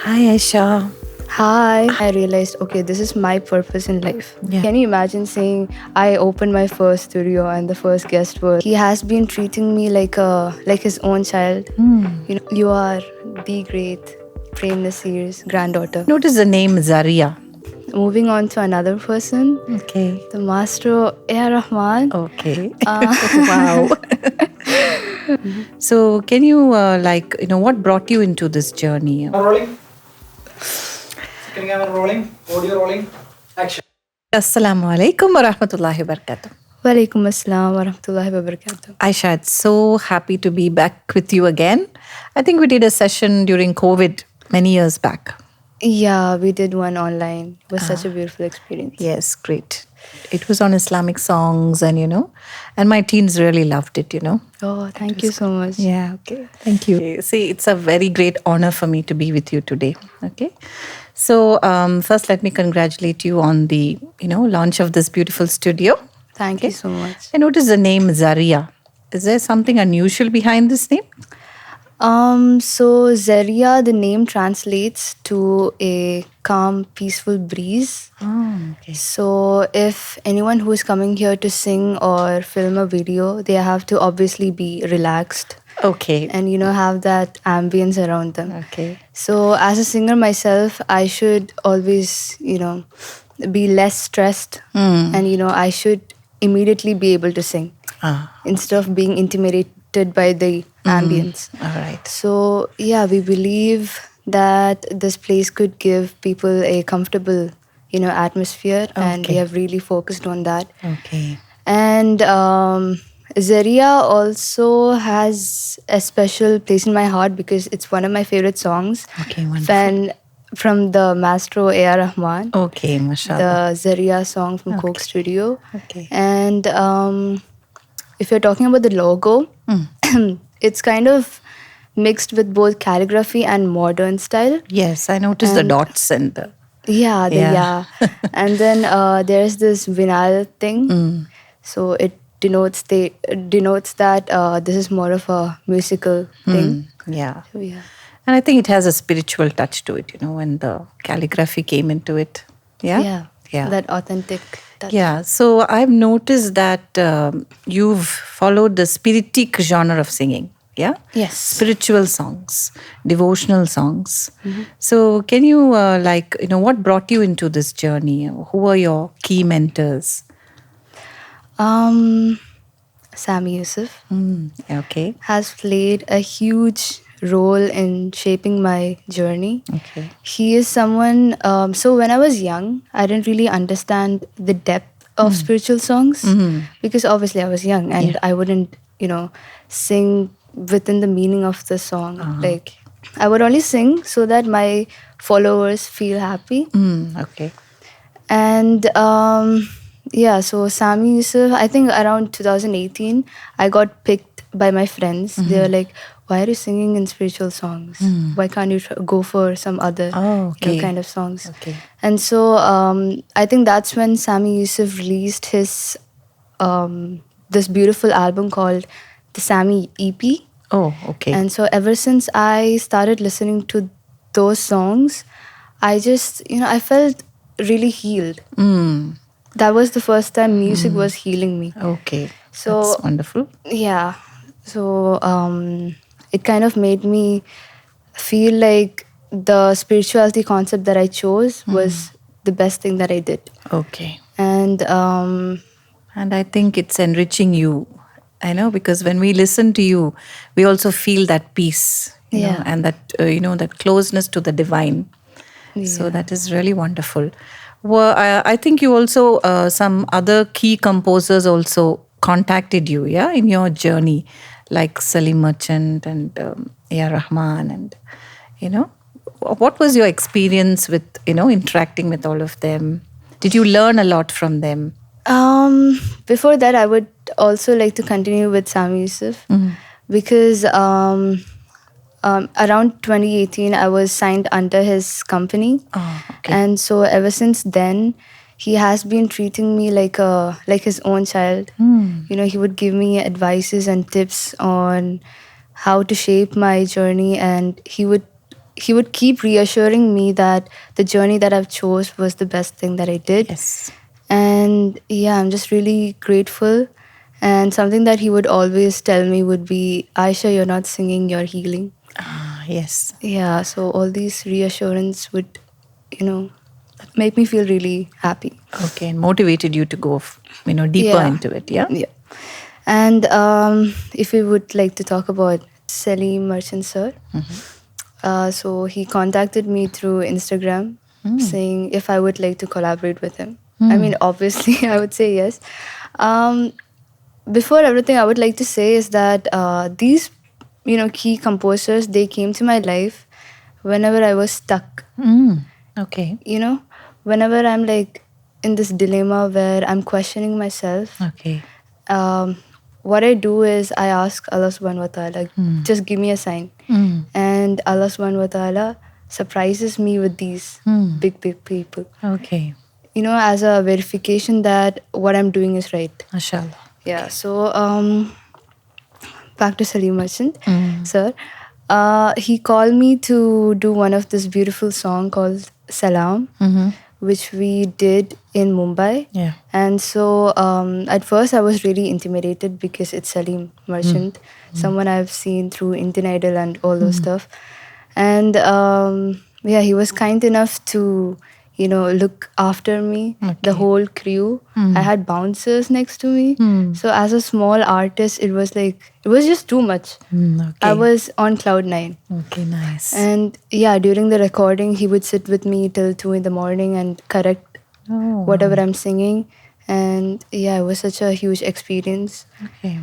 Hi, Aisha. Hi, I realized, okay, this is my purpose in life. Yeah. Can you imagine saying I opened my first studio and the first guest was he has been treating me like his own child. You are the great Prem Nasir's granddaughter. Notice the name Zaria. Moving on to another person, Okay. the maestro A.R. Rahman. Okay. Wow. So, can you what brought you into this journey? Rolling. Second camera rolling. Audio rolling. Action. Assalamu alaikum wa rahmatullahi wa barakatuh. Walaikum assalam wa rahmatullahi wa barakatuh. Aisha, it's so happy to be back with you again. I think we did a session during COVID many years back. Yeah, we did one online. It was such a beautiful experience. Yes, great. It was on Islamic songs and my teens really loved it. Oh, thank you so much. Yeah, okay. Thank you. Okay, see, it's a very great honor for me to be with you today. Okay. So, first, let me congratulate you on the, launch of this beautiful studio. Thank you so much. I noticed the name Zaria. Is there something unusual behind this name? So Zaria, the name translates to a calm, peaceful breeze. Oh, okay. So if anyone who is coming here to sing or film a video, they have to obviously be relaxed Okay. and have that ambience around them. Okay. So as a singer myself, I should always, be less stressed and I should immediately be able to sing instead of being intimidated by the ambience. All right. So, yeah, we believe that this place could give people a comfortable, atmosphere, and we Okay. have really focused on that. Okay. And Zaria also has a special place in my heart because it's one of my favorite songs. Okay, wonderful. Fan from the maestro A.R. Rahman, Okay, mashallah. the Zaria song from Coke Studio. Okay. And if you're talking about the logo, it's kind of mixed with both calligraphy and modern style. Yes, I noticed the And- dots and the. Yeah, Yeah. and then there's this vinyl thing. So it denotes that this is more of a musical thing. Yeah. So yeah. And I think it has a spiritual touch to it, when the calligraphy came into it. Yeah? Yeah. Yeah. That authentic touch. Yeah. So I've noticed that you've followed the spiritic genre of singing. Yeah? Yes. Spiritual songs, devotional songs. So can you, what brought you into this journey? Who were your key mentors? Sami Yusuf Okay. has played a huge role in shaping my journey. Okay. He is someone, so when I was young, I didn't really understand the depth of spiritual songs because obviously I was young and I wouldn't, sing within the meaning of the song. Like, I would only sing so that my followers feel happy. Okay. And yeah, so Sami Yusuf, I think around 2018, I got picked by my friends. They were like, why are you singing in spiritual songs? Why can't you go for some other Oh, okay. kind of songs? Okay. And so I think that's when Sami Yusuf released his this beautiful album called the Sami EP. Oh, okay. And so ever since I started listening to those songs, I just, I felt really healed. That was the first time music was healing me. Okay. So- That's wonderful. Yeah. So it kind of made me feel like the spirituality concept that I chose was the best thing that I did. Okay. And And I think it's enriching you. I know, because when we listen to you, we also feel that peace, Yeah. and that, that closeness to the divine. So Yeah. that is really wonderful. Well, I think you also, some other key composers also contacted you, yeah, in your journey, like Salim Merchant and A.R. Rahman. And, what was your experience with, interacting with all of them? Did you learn a lot from them? Before that, I would also like to continue with Sami Yusuf because around 2018, I was signed under his company. Oh, okay. And so ever since then, he has been treating me like his own child. He would give me advices and tips on how to shape my journey, and he would he would keep reassuring me that the journey that I've chose was the best thing that I did. Yes. And yeah, I'm just really grateful. And something that he would always tell me would be, Aisha, you're not singing, you're healing. Ah, yes. Yeah, so all these reassurance would, make me feel really happy. Okay, and motivated you to go, deeper Yeah. into it. Yeah. Yeah. And if we would like to talk about Salim Merchant sir, so he contacted me through Instagram saying if I would like to collaborate with him. I mean, obviously, I would say yes. Before everything, I would like to say is that these, key composers, they came to my life whenever I was stuck. Okay. Whenever I'm like in this dilemma where I'm questioning myself. Okay. What I do is I ask Allah subhanahu wa ta'ala, just give me a sign. And Allah subhanahu wa ta'ala surprises me with these big people. Okay. As a verification that what I'm doing is right. Mashallah. Yeah, so back to Salim Merchant, sir. He called me to do one of this beautiful song called Salam, which we did in Mumbai. Yeah. And so at first I was really intimidated because it's Salim Merchant, someone I've seen through Indian Idol and all those stuff. And he was kind enough to, look after me, the whole crew. I had bouncers next to me. So as a small artist, it was just too much. Okay. I was on cloud 9. Okay, nice. And during the recording, he would sit with me till 2 in the morning and correct whatever I'm singing. And it was such a huge experience. Okay.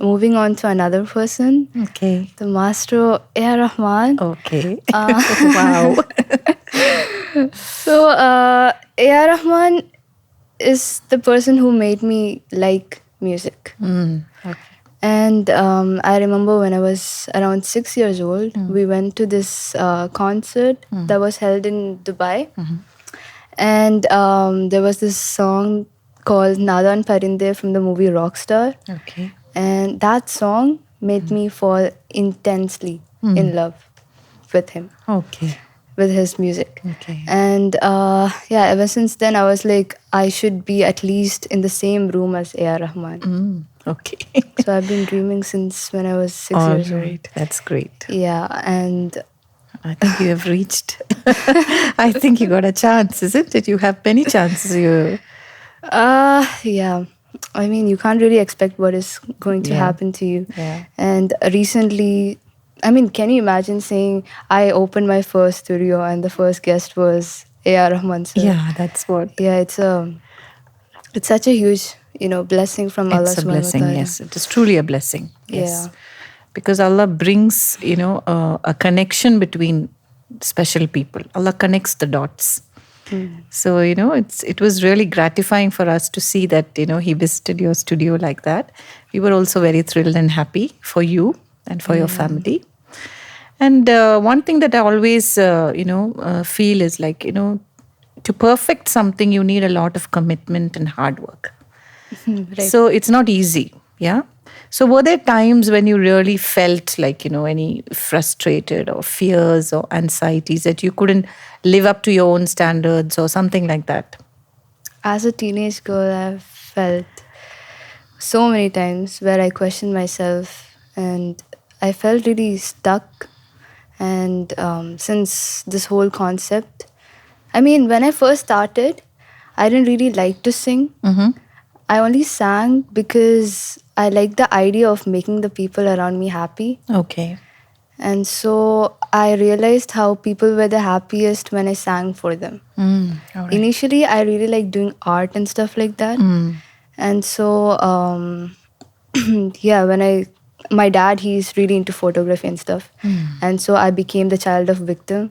Moving on to another person, Okay. the maestro A.R. Rahman. Okay. Wow. So A.R. Rahman is the person who made me like music. Okay. And I remember when I was around 6 years old, we went to this concert that was held in Dubai. And there was this song called Nadan Parinde from the movie Rockstar. Okay. And that song made me fall intensely in love with him, Okay. with his music. Okay. And ever since then, I was like, I should be at least in the same room as A.R. Rahman. Okay. So I've been dreaming since when I was 6 All years old. right. That's great. Yeah, and I think you have reached. I think you got a chance, isn't it? You have many chances. yeah. I mean, you can't really expect what is going to happen to you. Yeah. And recently, I mean, can you imagine saying I opened my first studio and the first guest was A.R. Rahman sir? Yeah, that's what. Yeah, it's such a huge, blessing from Allah It's a subhanahu wa blessing. ta'ala. Yes, it is truly a blessing. Yes. Yeah. Because Allah brings, a connection between special people. Allah connects the dots. So, it was really gratifying for us to see that, he visited your studio like that. We were also very thrilled and happy for you and for your family. And one thing that I always, feel is like, to perfect something, you need a lot of commitment and hard work. Right. So it's not easy. Yeah. So were there times when you really felt like, any frustrated or fears or anxieties that you couldn't live up to your own standards or something like that? As a teenage girl, I've felt so many times where I questioned myself and I felt really stuck. And since this whole concept, I mean, when I first started, I didn't really like to sing. I only sang because I liked the idea of making the people around me happy. Okay. And so I realized how people were the happiest when I sang for them. All right. Initially, I really liked doing art and stuff like that. And so, my dad, he's really into photography and stuff. And so I became the child of victim.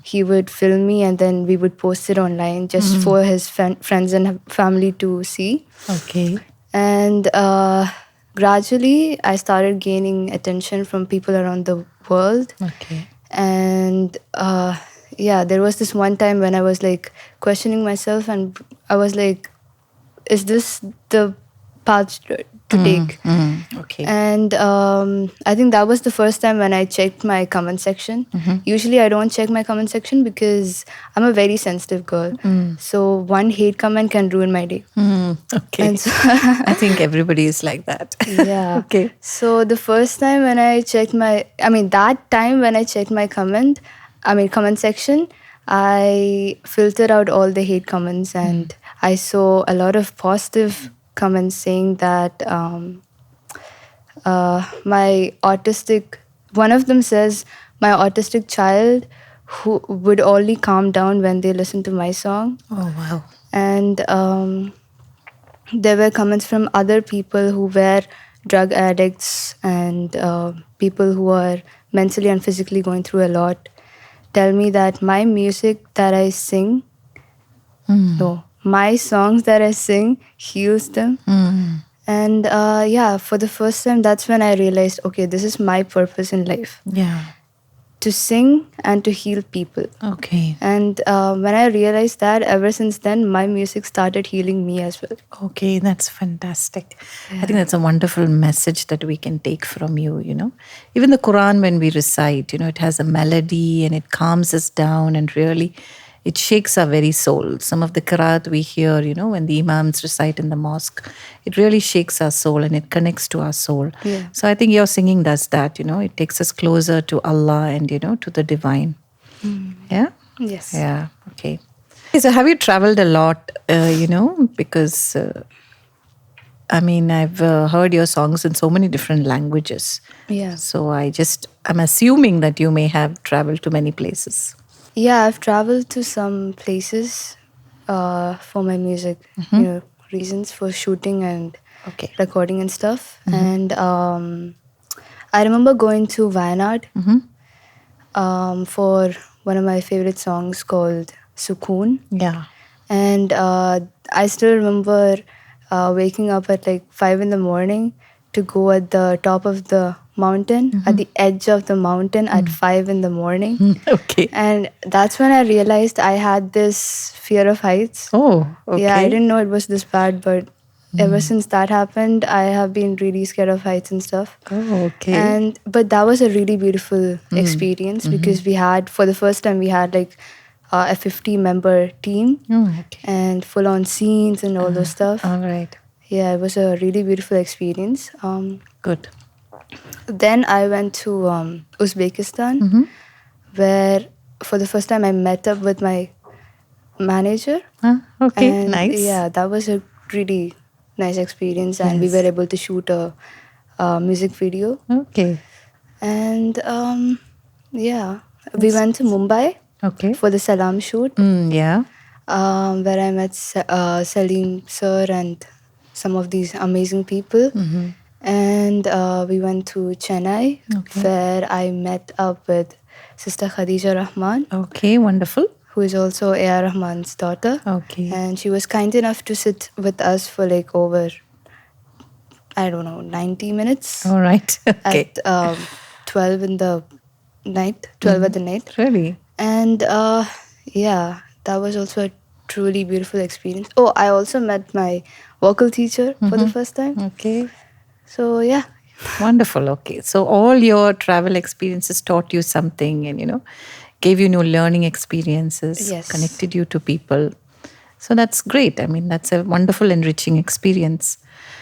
He would film me and then we would post it online just for his friends and family to see. Okay. And gradually, I started gaining attention from people around the world. Okay. And there was this one time when I was like questioning myself and I was like, is this the path to take? Okay. Okay. And I think that was the first time when I checked my comment section. Usually I don't check my comment section because I'm a very sensitive girl. So one hate comment can ruin my day. Okay. And so I think everybody is like that. yeah. Okay. So the first time when I checked that time when I checked my comment section, I filtered out all the hate comments and I saw a lot of positive comments saying that my autistic, one of them says, my autistic child who would only calm down when they listen to my song. Oh, wow. And there were comments from other people who were drug addicts and people who are mentally and physically going through a lot tell me that my music that I sing, no, my songs that I sing heals them. And yeah, for the first time, that's when I realized, okay, this is my purpose in life, Yeah. to sing and to heal people. Okay. And when I realized that, ever since then, my music started healing me as well. Okay, that's fantastic. I think that's a wonderful message that we can take from you, you know. Even the Quran, when we recite, you know, it has a melody and it calms us down and really it shakes our very soul. Some of the qiraat we hear, you know, when the imams recite in the mosque, it really shakes our soul and it connects to our soul. Yeah. So I think your singing does that, you know, it takes us closer to Allah and, you know, to the divine. Yeah? Yes. Yeah, okay. So have you traveled a lot, you know, because I mean, I've heard your songs in so many different languages. Yeah. So I'm assuming that you may have traveled to many places. Yeah, I've traveled to some places for my music, reasons for shooting and Okay. recording and stuff. And I remember going to Wayanad for one of my favorite songs called Sukoon. Yeah. And I still remember waking up at like 5 in the morning to go at the top of the mountain, at the edge of the mountain at 5 in the morning. Okay. And that's when I realized I had this fear of heights. Oh, okay. Yeah, I didn't know it was this bad, but ever since that happened, I have been really scared of heights and stuff. Oh, okay. But that was a really beautiful experience because we had, for the first time, we had like a 50-member team Oh, okay. and full-on scenes and all those stuff. All right. Yeah, it was a really beautiful experience. Good. Then I went to Uzbekistan, where for the first time I met up with my manager. Okay, And nice. yeah, that was a really nice experience, and we Yes. were able to shoot a music video. Okay. And yeah, we went to Mumbai Okay. for the Salam shoot, Yeah. where I met Salim sir and some of these amazing people. And we went to Chennai, where I met up with Sister Khadija Rahman, Okay, wonderful. who is also A.R. Rahman's daughter. Okay. And she was kind enough to sit with us for like over, I don't know, 90 minutes All right. Okay. at 12 in the night, 12 at the night. Really? And yeah, that was also a truly beautiful experience. Oh, I also met my vocal teacher for the first time. Okay. So yeah. Wonderful. Okay. So all your travel experiences taught you something and, you know, gave you new learning experiences, Yes. connected you to people. So that's great. I mean, that's a wonderful, enriching experience.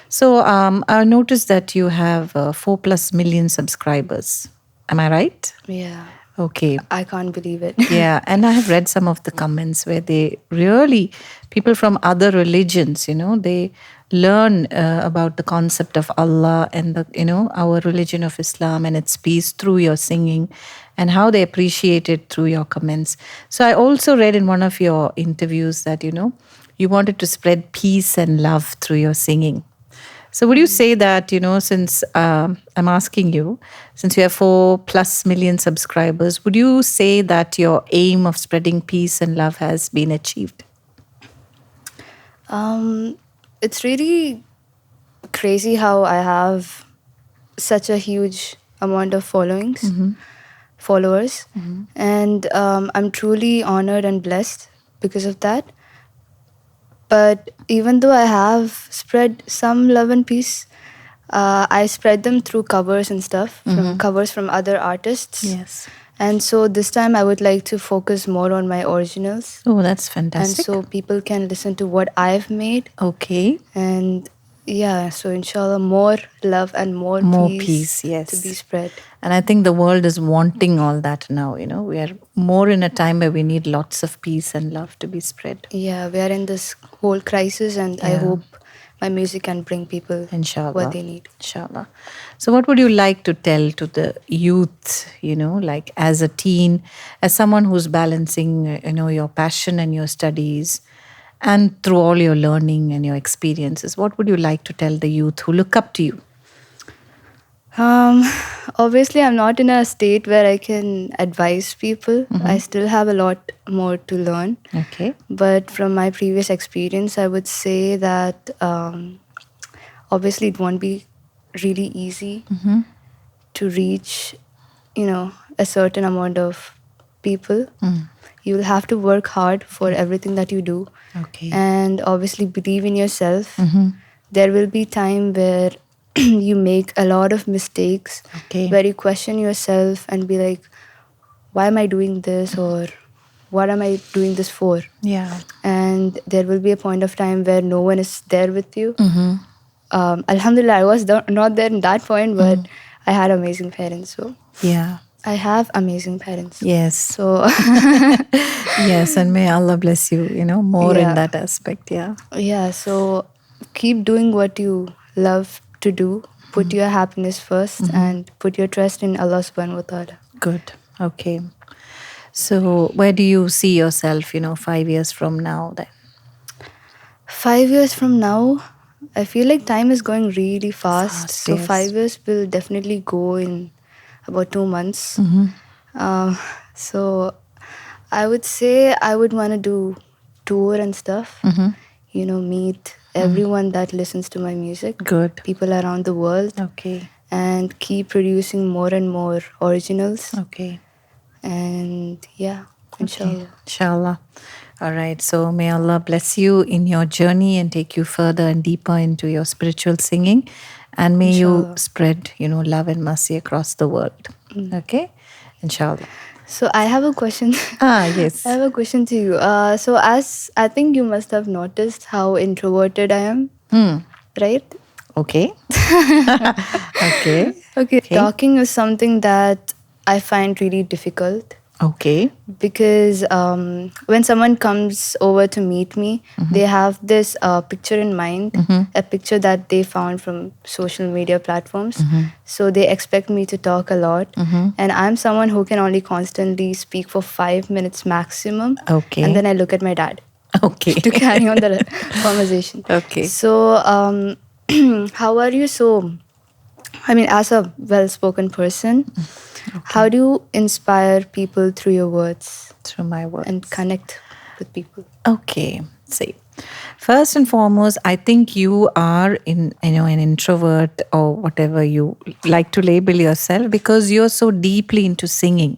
So I noticed that you have 4+ million subscribers. Am I right? Yeah. Okay. I can't believe it. Yeah, and I have read some of the comments where they really, people from other religions, you know, they learn about the concept of Allah and the, you know, our religion of Islam and its peace through your singing, and how they appreciate it through your comments. So I also read in one of your interviews that, you know, you wanted to spread peace and love through your singing. So would you say that, you know, since I'm asking you, since you have 4+ million subscribers, would you say that your aim of spreading peace and love has been achieved? It's really crazy how I have such a huge amount of followers. And I'm truly honored and blessed because of that. But even though I have spread some love and peace, I spread them through covers and stuff, from covers from other artists. Yes. And so this time I would like to focus more on my originals. Oh, that's And fantastic. so people can listen to what I've made. Okay. And yeah, so inshallah, more love and more peace, yes. to be spread. And I think the world is wanting all that now, We are more in a time where we need lots of peace and love to be spread. Yeah, we are in this whole crisis, and I Yeah. hope my music can bring people Inshallah. what they need. Inshallah. So, what would you like to tell to the youth, like as a teen, as someone who's balancing, your passion and your studies, and through all your learning and your experiences, what would you like to tell the youth who look up to you? Obviously, I'm not in a state where I can advise people. I still have a lot more to learn. Okay. But from my previous experience, I would say that obviously it won't be really easy to reach, a certain amount of people. You will have to work hard for everything that you do. Okay. And obviously believe in yourself. There will be time where you make a lot of mistakes, Okay. where you question yourself and be like, why am I doing this, or what am I doing this for? Yeah. And there will be a point of time where no one is there with you. Alhamdulillah, I was not there in that point, but I had amazing parents. So Yeah. I have amazing parents. Yes. So Yes. And may Allah bless you, more in Yeah. that aspect. Yeah. yeah, so keep doing what you love to do. Put your happiness first and put your trust in Allah subhanahu wa ta'ala. Good. Okay. So, where do you see yourself, 5 years from now then? 5 years from now, I feel like time is going really fast. Fast, So yes. 5 years will definitely go in about 2 months. So I would say I would want to do tour and stuff. Meet everyone that listens to my music. Good. People around the world. Okay. And keep producing more and more originals. Okay. And yeah, inshallah. Inshallah. All right. So may Allah bless you in your journey and take you further and deeper into your spiritual singing. And may you Inshallah. spread, love and mercy across the world. Okay? Inshallah. So I have a question. Yes. I have a question to you. So as I think you must have noticed how introverted I am, right? Okay. Okay. Okay. Talking is something that I find really difficult Okay. because when someone comes over to meet me, they have this picture in mind, a picture that they found from social media platforms. So they expect me to talk a lot. And I'm someone who can only constantly speak for 5 minutes maximum. Okay. And then I look at my dad Okay. to carry on the conversation. Okay. So, how are you? So, as a well-spoken person, how do you inspire people through your words Through my words. and connect with people? Okay. See, first and foremost, I think you are an introvert or whatever you like to label yourself because you're so deeply into singing,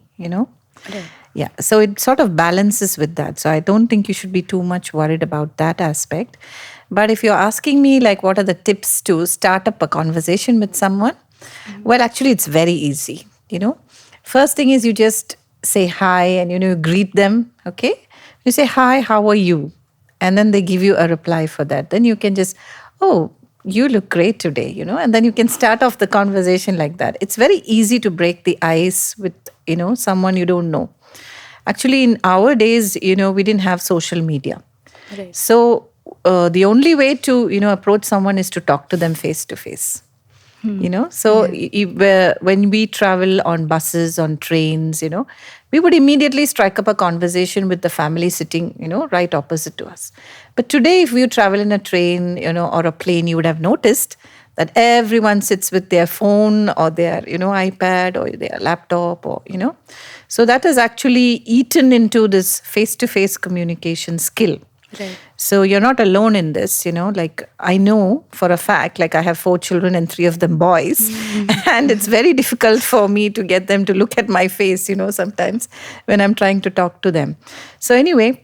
Yeah. So it sort of balances with that. So I don't think you should be too much worried about that aspect. But if you're asking me, like, what are the tips to start up a conversation with someone? Well, actually, it's very easy. First thing is you just say hi and, you greet them. Okay. You say, hi, how are you? And then they give you a reply for that. Then you can just, oh, you look great today, and then you can start off the conversation like that. It's very easy to break the ice with, someone you don't know. Actually, in our days, we didn't have social media. Right. So the only way to, approach someone is to talk to them face to face. So when we travel on buses, on trains, we would immediately strike up a conversation with the family sitting, right opposite to us. But today, if you travel in a train, or a plane, you would have noticed that everyone sits with their phone or their, iPad or their laptop or, So that has actually eaten into this face-to-face communication skill. Right. So you're not alone in this, like I know for a fact, like I have 4 children and 3 of them boys. And it's very difficult for me to get them to look at my face, sometimes when I'm trying to talk to them. So anyway,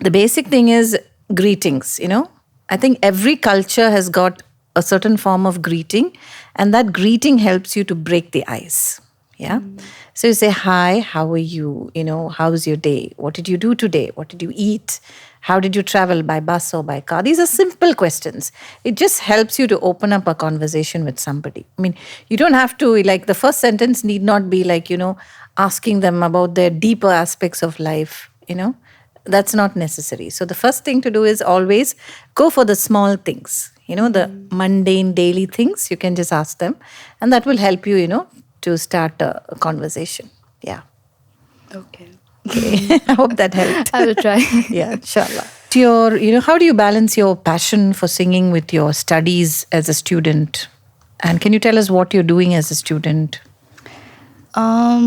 the basic thing is greetings, I think every culture has got a certain form of greeting, and that greeting helps you to break the ice. Yeah. So you say, hi, how are you? How's your day? What did you do today? What did you eat? How did you travel, by bus or by car? These are simple questions. It just helps you to open up a conversation with somebody. I mean, you don't have to, like, the first sentence need not be like, asking them about their deeper aspects of life. That's not necessary. So the first thing to do is always go for the small things, the mundane daily things. You can just ask them, and that will help you, to start a conversation. Yeah. Okay. I hope that helped. I will try. Yeah, inshallah. How do you balance your passion for singing with your studies as a student? And can you tell us what you're doing as a student? I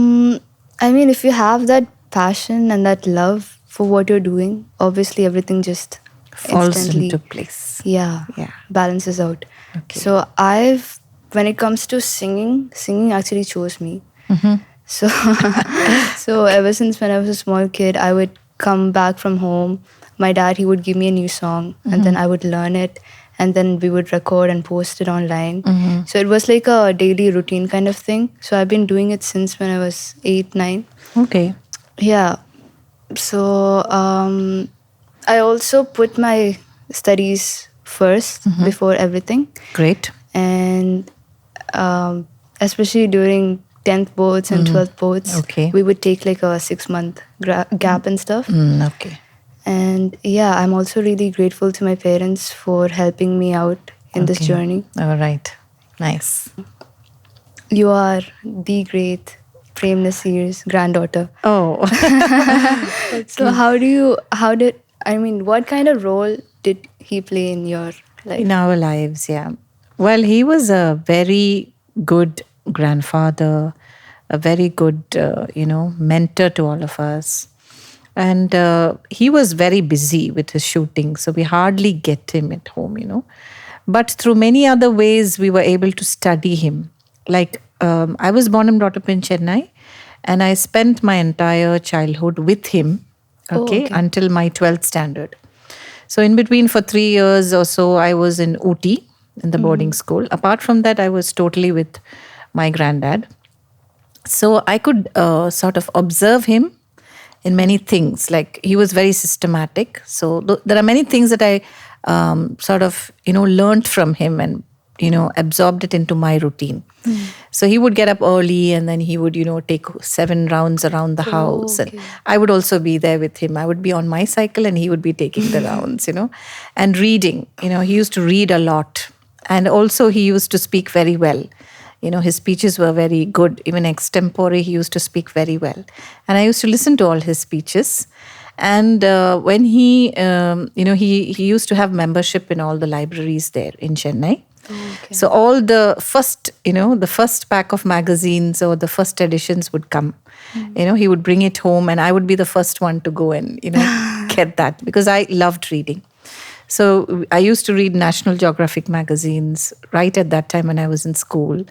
mean, if you have that passion and that love for what you're doing, obviously everything just Falls instantly, into place. yeah, Yeah. balances out. Okay. So when it comes to singing actually chose me. So, so ever since when I was a small kid, I would come back from home. My dad, he would give me a new song, and then I would learn it, and then we would record and post it online. So it was like a daily routine kind of thing. So I've been doing it since when I was 8, 9. Okay. Yeah. So I also put my studies first before everything. Great. And especially during 10th boards and 12th boards, Okay. we would take like a 6-month gap and stuff. Okay. And yeah, I'm also really grateful to my parents for helping me out in this Okay. journey. All right. Nice. You are the great Prem Nasir's granddaughter. Oh. So what kind of role did he play in your life? In our lives, yeah. Well, he was a very good grandfather, a very good, mentor to all of us. And he was very busy with his shooting, so we hardly get him at home. But through many other ways, we were able to study him. Like, I was born and brought up in Chennai, and I spent my entire childhood with him, okay. Until my 12th standard. So in between, for 3 years or so, I was in Ooty, in the boarding school. Apart from that, I was totally with my granddad. So I could sort of observe him in many things. Like, he was very systematic. So there are many things that I sort of, learned from him and, absorbed it into my routine. So he would get up early, and then he would, take 7 rounds around the house. okay. And I would also be there with him. I would be on my cycle and he would be taking the rounds, and reading. He used to read a lot. And also he used to speak very well. His speeches were very good. Even extempore, he used to speak very well. And I used to listen to all his speeches. And when he used to have membership in all the libraries there in Chennai. Okay. So all the first pack of magazines or the first editions would come. He would bring it home, and I would be the first one to go and, get that, because I loved reading. So I used to read National Geographic magazines right at that time when I was in school.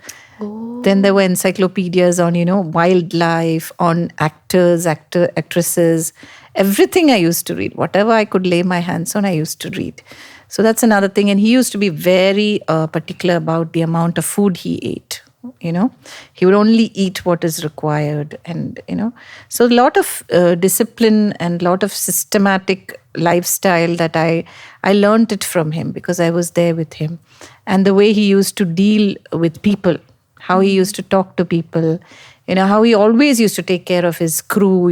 Then there were encyclopedias on, wildlife, on actors, actresses. Everything I used to read. Whatever I could lay my hands on, I used to read. So that's another thing. And he used to be very particular about the amount of food he ate. He would only eat what is required. And, so a lot of discipline and a lot of systematic lifestyle that I learned it from him, because I was there with him. And the way he used to deal with people, how he used to talk to people, how he always used to take care of his crew,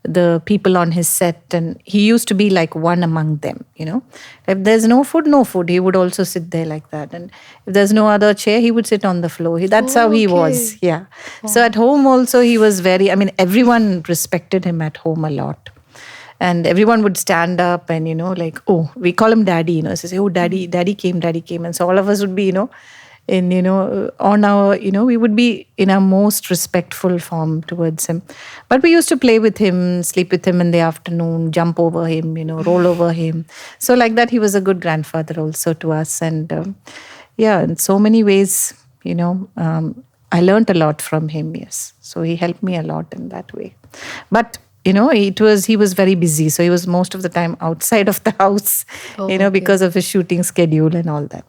the people on his set. And he used to be like one among them, If there's no food, he would also sit there like that. And if there's no other chair, he would sit on the floor. That's how he was, yeah. Wow. So at home also, he was everyone respected him at home a lot. And everyone would stand up and, we call him daddy, so say, oh, daddy came. And so all of us would be, on our, we would be in our most respectful form towards him. But we used to play with him, sleep with him in the afternoon, jump over him, roll over him. So like that, he was a good grandfather also to us. And in so many ways, I learned a lot from him, yes. So he helped me a lot in that way. But he was very busy. So he was most of the time outside of the house, because of his shooting schedule and all that.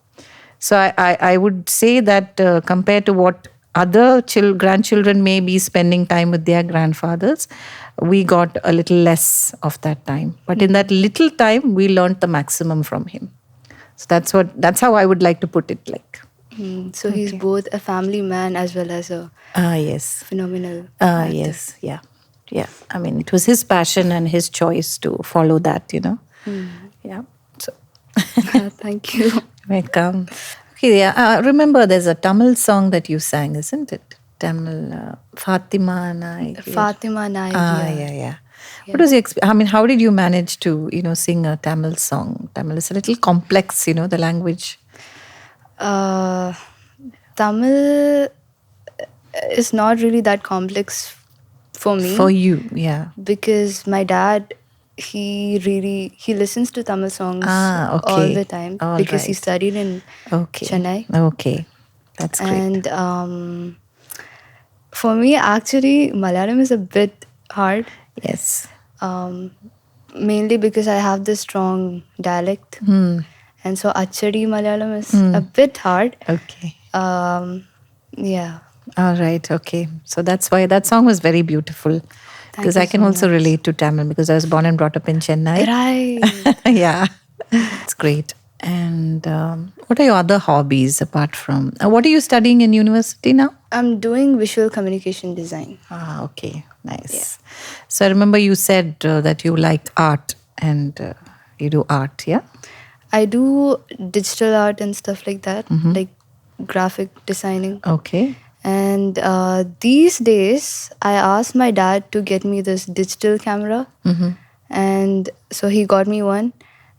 So I would say that compared to what other grandchildren may be spending time with their grandfathers, we got a little less of that time. But in that little time, we learned the maximum from him. So that's how I would like to put it. Like, So he's both a family man as well as a yes, phenomenal actor. yes, yeah, yeah. I mean, it was his passion and his choice to follow that. Yeah. So. Thank you. Welcome. Okay, yeah. Remember, there's a Tamil song that you sang, isn't it? Tamil, Fatima Naik. Fatima Naik. Yeah. What was your I mean, how did you manage to, sing a Tamil song? Tamil is a little complex, the language. Tamil is not really that complex for me. For you, yeah. Because my dad, he listens to Tamil songs okay. all the time All because he right. studied in Chennai. Okay, that's great. And for me, actually, Malayalam is a bit hard. Yes. Mainly because I have this strong dialect. And so Achadi Malayalam is a bit hard. Okay. Yeah. All right. Okay. So that's why that song was very beautiful. Because I can also relate to Tamil because I was born and brought up in Chennai. Right. Yeah. It's great. And what are your other hobbies apart from... what are you studying in university now? I'm doing visual communication design. Okay. Nice. So I remember you said that you like art and you do art, yeah? I do digital art and stuff like that, like graphic designing. Okay. And these days, I asked my dad to get me this digital camera. And so he got me one.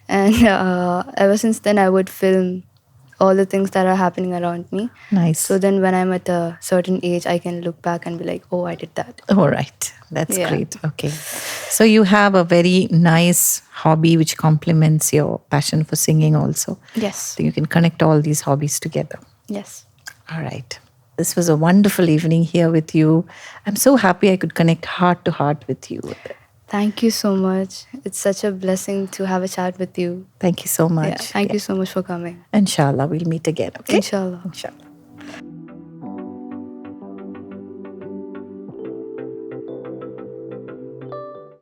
And ever since then, I would film all the things that are happening around me. Nice. So then when I'm at a certain age, I can look back and be like, oh, I did that. All right. That's great. Okay. So you have a very nice hobby which complements your passion for singing also. Yes. So you can connect all these hobbies together. Yes. All right. This was a wonderful evening here with you. I'm so happy I could connect heart to heart with you. Thank you so much. It's such a blessing to have a chat with you. Thank you so much. Yeah, thank you so much for coming. Inshallah, we'll meet again. Okay? Inshallah. Inshallah.